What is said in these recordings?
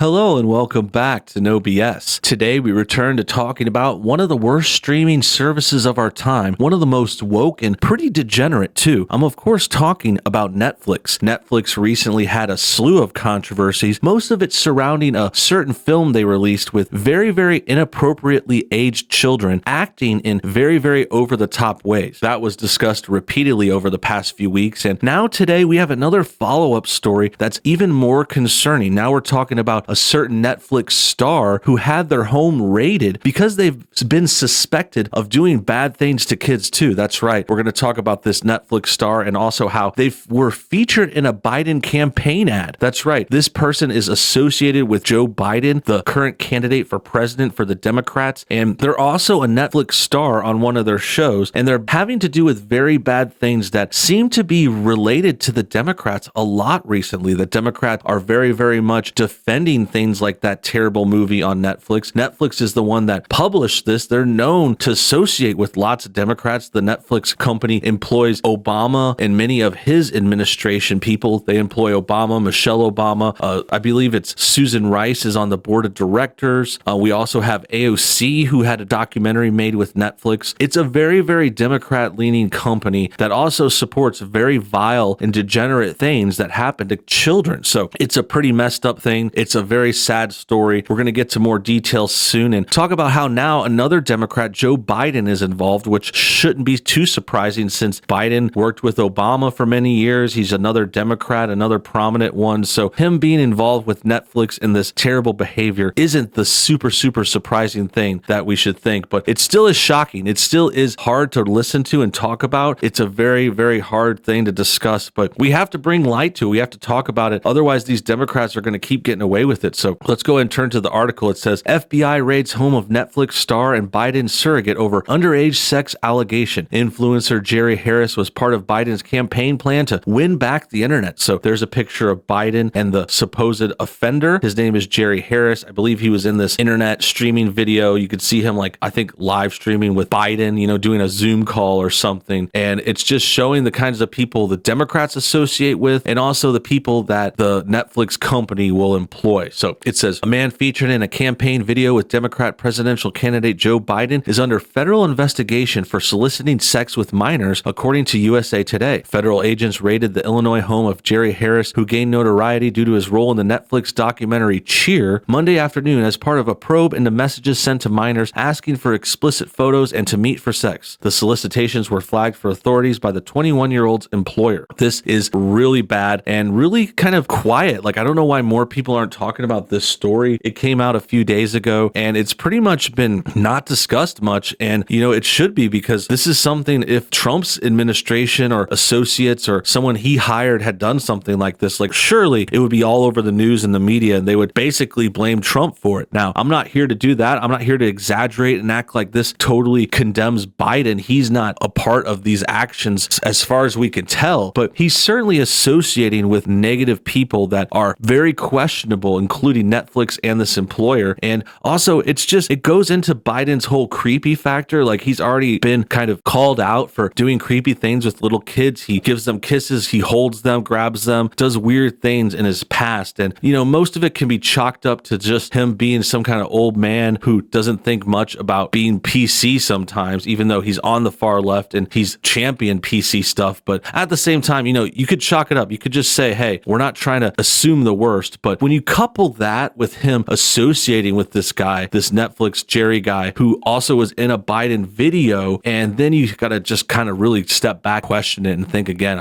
Hello and welcome back to NoBS. Today we return to talking about one of the worst streaming services of our time, one of the most woke and pretty degenerate too. I'm of course talking about Netflix. Netflix recently had a slew of controversies, most of it surrounding a certain film they released with very inappropriately aged children acting in very over-the-top ways. That was discussed repeatedly over the past few weeks, and now today we have another follow-up story that's even more concerning. Now we're talking about a certain Netflix star who had their home raided because they've been suspected of doing bad things to kids too. That's right. We're going to talk about this Netflix star and also how they were featured in a Biden campaign ad. That's right. This person is associated with Joe Biden, the current candidate for president for the Democrats, and they're also a Netflix star on one of their shows, and they're having to do with very bad things that seem to be related to the Democrats a lot recently. The Democrats are very much defending things like that terrible movie on Netflix. Netflix is the one that published this. They're known to associate with lots of Democrats. The Netflix company employs Obama and many of his administration people. They employ Obama, Michelle Obama. I believe it's Susan Rice is on the board of directors. We also have AOC, who had a documentary made with Netflix. It's a very Democrat-leaning company that also supports very vile and degenerate things that happen to children. So it's a pretty messed up thing. It's a very sad story. We're going to get to more details soon and talk about how now another Democrat, Joe Biden, is involved, which shouldn't be too surprising since Biden worked with Obama for many years. He's another Democrat, another prominent one. So him being involved with Netflix in this terrible behavior isn't the super surprising thing that we should think, but it still is shocking. It still is hard to listen to and talk about. It's a very hard thing to discuss, but we have to bring light to it. We have to talk about it. Otherwise, these Democrats are going to keep getting away with it. So let's go ahead and turn to the article. It says, FBI raids home of Netflix star and Biden surrogate over underage sex allegation. Influencer Jerry Harris was part of Biden's campaign plan to win back the internet. So there's a picture of Biden and the supposed offender. His name is Jerry Harris. I believe he was in this internet streaming video. You could see him I think live streaming with Biden, doing a Zoom call or something. And it's just showing the kinds of people the Democrats associate with and also the people that the Netflix company will employ. So it says, a man featured in a campaign video with Democrat presidential candidate Joe Biden is under federal investigation for soliciting sex with minors, according to USA Today. Federal agents raided the Illinois home of Jerry Harris, who gained notoriety due to his role in the Netflix documentary Cheer, Monday afternoon as part of a probe into messages sent to minors asking for explicit photos and to meet for sex. The solicitations were flagged for authorities by the 21-year-old's employer. This is really bad and really kind of quiet. I don't know why more people aren't talking about this story. It came out a few days ago and it's pretty much been not discussed much. And, it should be, because this is something, if Trump's administration or associates or someone he hired had done something like this, surely it would be all over the news and the media and they would basically blame Trump for it. Now, I'm not here to do that. I'm not here to exaggerate and act like this totally condemns Biden. He's not a part of these actions as far as we can tell, but he's certainly associating with negative people that are very questionable, including Netflix and this employer. And also, it goes into Biden's whole creepy factor. He's already been kind of called out for doing creepy things with little kids. He gives them kisses, he holds them, grabs them, does weird things in his past. And, most of it can be chalked up to just him being some kind of old man who doesn't think much about being PC sometimes, even though he's on the far left and he's championed PC stuff. But at the same time, you could chalk it up. You could just say, hey, we're not trying to assume the worst. But when you couple that with him associating with this guy, this Netflix Jerry guy, who also was in a Biden video, and then you got to just kind of really step back, question it, and think again.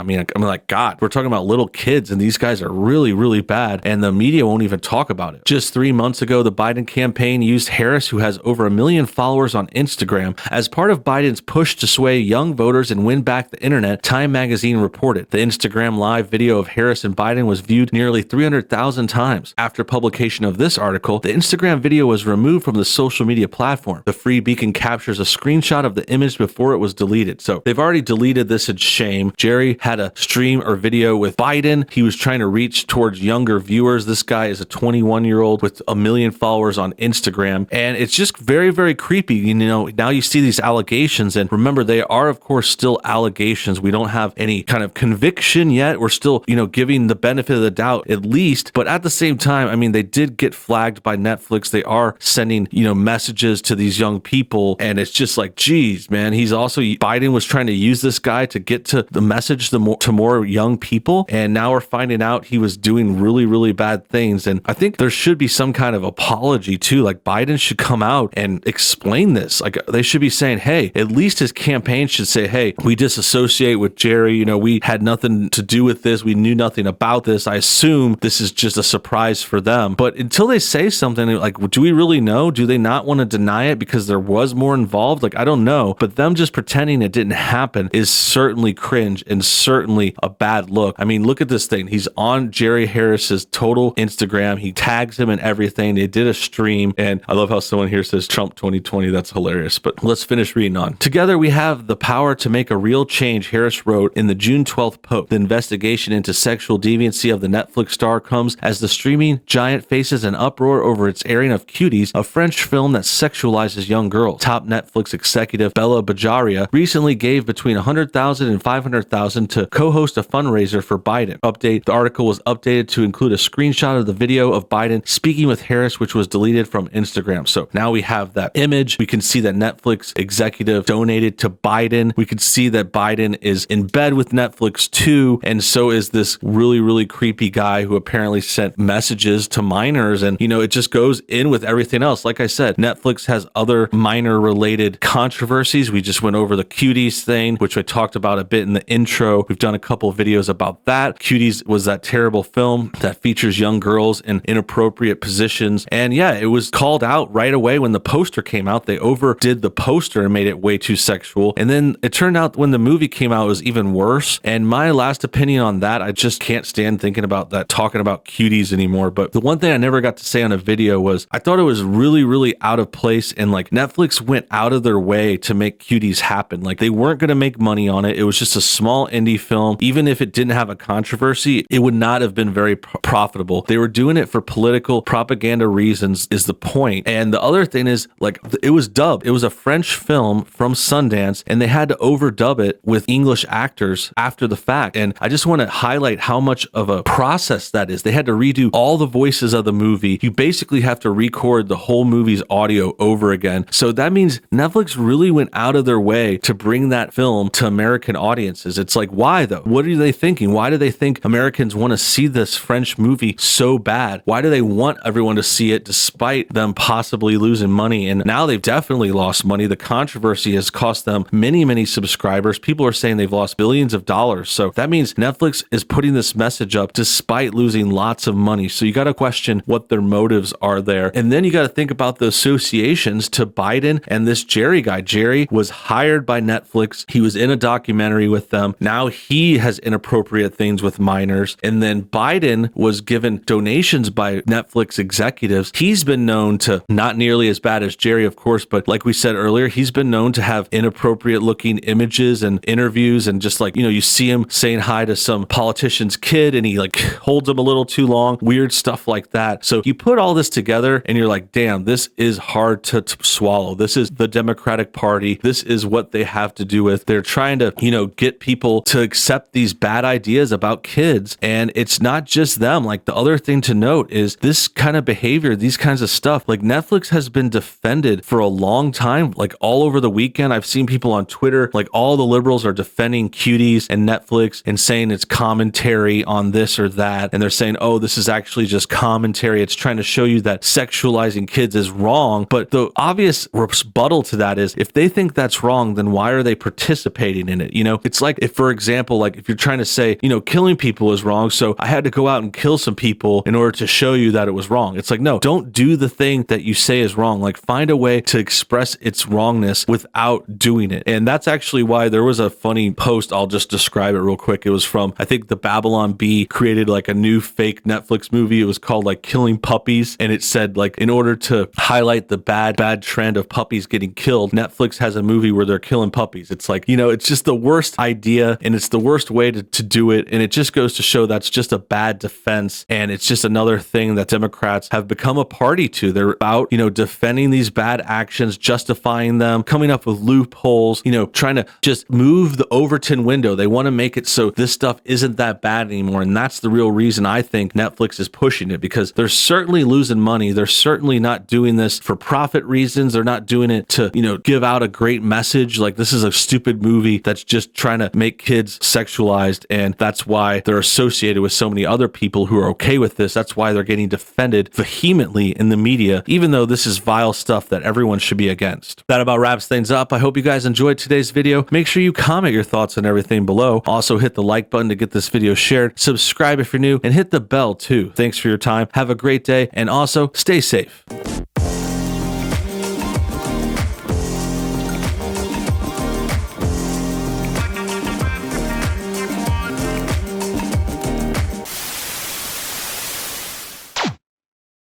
God, we're talking about little kids, and these guys are really bad, and the media won't even talk about it. Just 3 months ago, the Biden campaign used Harris, who has over 1 million followers on Instagram, as part of Biden's push to sway young voters and win back the internet, Time magazine reported. The Instagram live video of Harris and Biden was viewed nearly 300,000 times. After publication of this article, the Instagram video was removed from the social media platform. The free beacon captures a screenshot of the image before it was deleted. So they've already deleted this. It's shame. Jerry had a stream or video with Biden. He was trying to reach towards younger viewers. This guy is a 21-year-old with 1 million followers on Instagram. And it's just very creepy. Now you see these allegations, and remember, they are, of course, still allegations. We don't have any kind of conviction yet. We're still, giving the benefit of the doubt at least. But at the same time, I mean, they did get flagged by Netflix. They are sending, messages to these young people. And it's just like, geez, man, Biden was trying to use this guy to get to the message to more young people. And now we're finding out he was doing really, really bad things. And I think there should be some kind of apology too. Like Biden should come out and explain this. Like they should be saying, hey, at least his campaign should say, hey, we disassociate with Jerry. We had nothing to do with this. We knew nothing about this. I assume this is just a surprise for them. But until they say something, like, do we really know? Do they not want to deny it because there was more involved? Like, I don't know. But them just pretending it didn't happen is certainly cringe and certainly a bad look. I mean, look at this thing. He's on Jerry Harris's total Instagram. He tags him and everything. They did a stream. And I love how someone here says Trump 2020. That's hilarious. But let's finish reading on. Together, we have the power to make a real change, Harris wrote in the June 12th post. The investigation into sexual deviancy of the Netflix star comes as the streaming giant faces an uproar over its airing of Cuties, a French film that sexualizes young girls. Top Netflix executive Bella Bajaria recently gave between $100,000 and $500,000 to co-host a fundraiser for Biden. The article was updated to include a screenshot of the video of Biden speaking with Harris, which was deleted from Instagram. So now we have that image. We can see that Netflix executive donated to Biden. We can see that Biden is in bed with Netflix too. And so is this really, really creepy guy who apparently sent messages to minors. And, it just goes in with everything else. Like I said, Netflix has other minor related controversies. We just went over the Cuties thing, which I talked about a bit in the intro. We've done a couple of videos about that. Cuties was that terrible film that features young girls in inappropriate positions. And yeah, it was called out right away when the poster came out. They overdid the poster and made it way too sexual. And then it turned out when the movie came out, it was even worse. And my last opinion on that, I just can't stand thinking about that, talking about Cuties anymore. But the one thing I never got to say on a video was I thought it was really, really out of place. And like Netflix went out of their way to make Cuties happen. Like they weren't going to make money on it. It was just a small indie film. Even if it didn't have a controversy, it would not have been very profitable. They were doing it for political propaganda reasons is the point. And the other thing is like it was dubbed. It was a French film from Sundance and they had to overdub it with English actors after the fact. And I just want to highlight how much of a process that is. They had to redo all the voices of the movie. You basically have to record the whole movie's audio over again. So that means Netflix really went out of their way to bring that film to American audiences. It's like, why though? What are they thinking? Why do they think Americans want to see this French movie so bad? Why do they want everyone to see it despite them possibly losing money? And now they've definitely lost money. The controversy has cost them many, many subscribers. People are saying they've lost billions of dollars. So that means Netflix is putting this message up despite losing lots of money. So you got to question what their motives are there. And then you got to think about the associations to Biden and this Jerry guy. Jerry was hired by Netflix. He was in a documentary with them. Now he has inappropriate things with minors. And then Biden was given donations by Netflix executives. He's been known to, not nearly as bad as Jerry, of course, but like we said earlier, he's been known to have inappropriate looking images and interviews and just like, you see him saying hi to some politician's kid and he like holds him a little too long, weird stuff like that. So you put all this together and you're like, damn, this is hard to swallow. This is the Democratic Party. This is what they have to do with. They're trying to, get people to accept these bad ideas about kids. And it's not just them. Like the other thing to note is this kind of behavior, these kinds of stuff, like Netflix has been defended for a long time, like all over the weekend. I've seen people on Twitter, like all the liberals are defending Cuties and Netflix and saying it's commentary on this or that. And they're saying, oh, this is actually just commentary. It's trying to show you that sexualizing kids is wrong. But the obvious rebuttal to that is if they think that's wrong, then why are they participating in it? It's like if, for example, like if you're trying to say, killing people is wrong. So I had to go out and kill some people in order to show you that it was wrong. It's like, no, don't do the thing that you say is wrong. Like find a way to express its wrongness without doing it. And that's actually why there was a funny post. I'll just describe it real quick. It was from, I think the Babylon Bee created like a new fake Netflix movie. It was called like Killing Puppies. And it said like, in order to highlight the bad trend of puppies getting killed, Netflix has a movie where they're killing puppies. It's like, it's just the worst idea and it's the worst way to do it. And it just goes to show that's just a bad defense. And it's just another thing that Democrats have become a party to. They're about, defending these bad actions, justifying them, coming up with loopholes, trying to just move the Overton window. They want to make it so this stuff isn't that bad anymore. And that's the real reason I think Netflix is pushing pushing it, because they're certainly losing money. They're certainly not doing this for profit reasons. They're not doing it to, give out a great message. Like, this is a stupid movie that's just trying to make kids sexualized, and that's why they're associated with so many other people who are okay with this. That's why they're getting defended vehemently in the media, even though this is vile stuff that everyone should be against. That about wraps things up. I hope you guys enjoyed today's video. Make sure you comment your thoughts on everything below. Also, hit the like button to get this video shared. Subscribe if you're new, and hit the bell too. Thanks for your time. Have a great day, and also stay safe.